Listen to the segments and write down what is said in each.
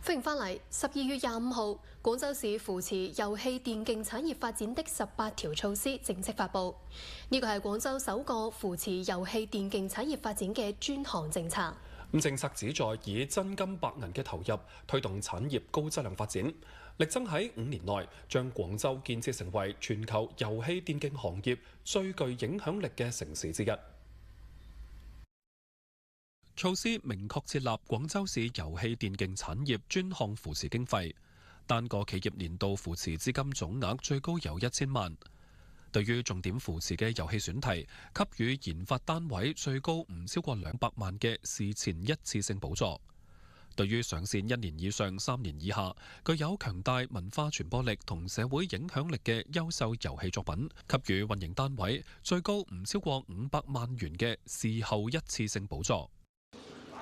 歡迎返嚟。12月25號，廣州市扶持遊戲電競產業發展的18條措施正式發布。呢個係廣州首個扶持遊戲電競產業發展嘅專項政策。政策旨在以真金白銀嘅投入推動產業高質量發展，力爭喺5年內將廣州建設成為全球遊戲電競行業最具影響力嘅城市之一。措施明確設立廣州市遊戲電競產業專項扶持經費，單個企業年度扶持資金總額最高有1000萬。對於重點扶持嘅遊戲選題，給予研發單位最高唔超過200萬嘅事前一次性補助。對於上線1年以上3年以下，具有強大文化傳播力同社會影響力嘅優秀遊戲作品，給予運營單位最高唔超過500萬元嘅事後一次性補助。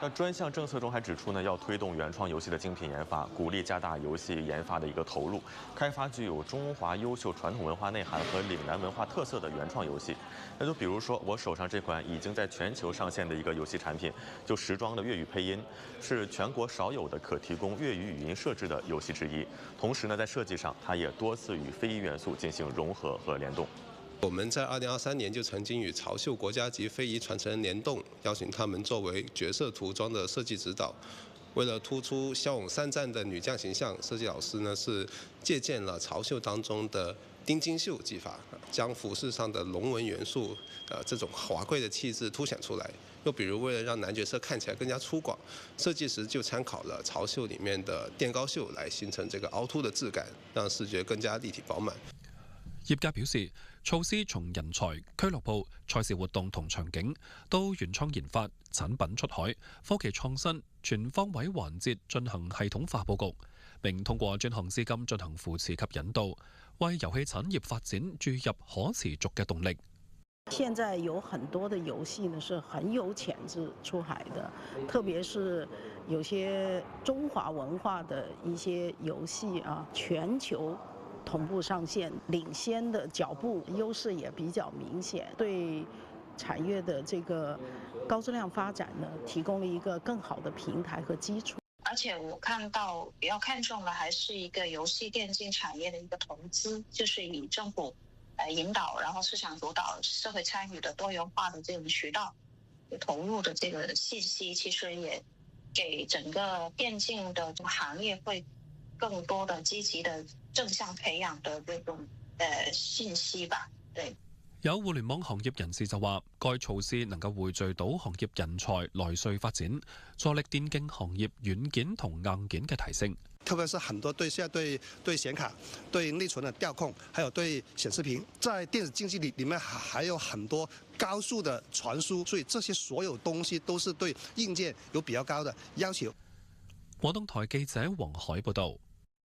那專項政策中還指出呢，要推動原創遊戲的精品研發，鼓勵加大遊戲研發的一個投入，開發具有中華優秀傳統文化內涵和嶺南文化特色的原創遊戲。那就比如說我手上這款已經在全球上線的一個遊戲產品，就時裝的粵語配音，是全國少有的可提供粵語語音設置的遊戲之一。同時呢，在設計上，它也多次與非遺元素進行融合和聯動。我們在2023年就曾經與潮秀國家級非遺傳承人聯動，邀請他們作為角色服裝的設計指導。為了突出驍勇善戰的女將形象，設計老師呢是借鑑了潮秀當中的丁金繡技法，將服飾上的龍紋元素，這種華貴的氣質凸顯出來。又比如為了讓男角色看起來更加粗獷，設計時就參考了潮秀裡面的墊高袖來形成這個凹凸的質感，讓視覺更加立體飽滿。業界表示，措施從人才、俱樂部、賽事活動同場景到原創研發、產品出海、科技創新，全方位環節進行系統化佈局，並通過專項資金進行扶持及引導，為遊戲產業發展注入可持續嘅動力。現在有很多的遊戲呢是很有潛質出海的，特別是有些中華文化的一些遊戲啊，全球同步上線，領先的腳步優勢也比較明顯，對產業的這個高質量發展呢，提供了一個更好的平台和基礎。而且我看到比較看重的還是一個遊戲電競產業的一個投資，就是以政府引導，然後市場主導、社會參與的多元化的這種渠道投入的這個信息，其實也給整個電競的這個行業會更多的積極的正向培養的這種信息吧。對，有互聯網行業人士就話，該措施能夠匯聚到行業人才來穗發展，助力電競行業軟件同硬件嘅提升。特別是很多現在對顯卡、對內存的調控，還有對顯示屏，在電子競技裡面還有很多高速的傳輸，所以這些所有東西都是對硬件有比較高的要求。廣東台記者黃海報道。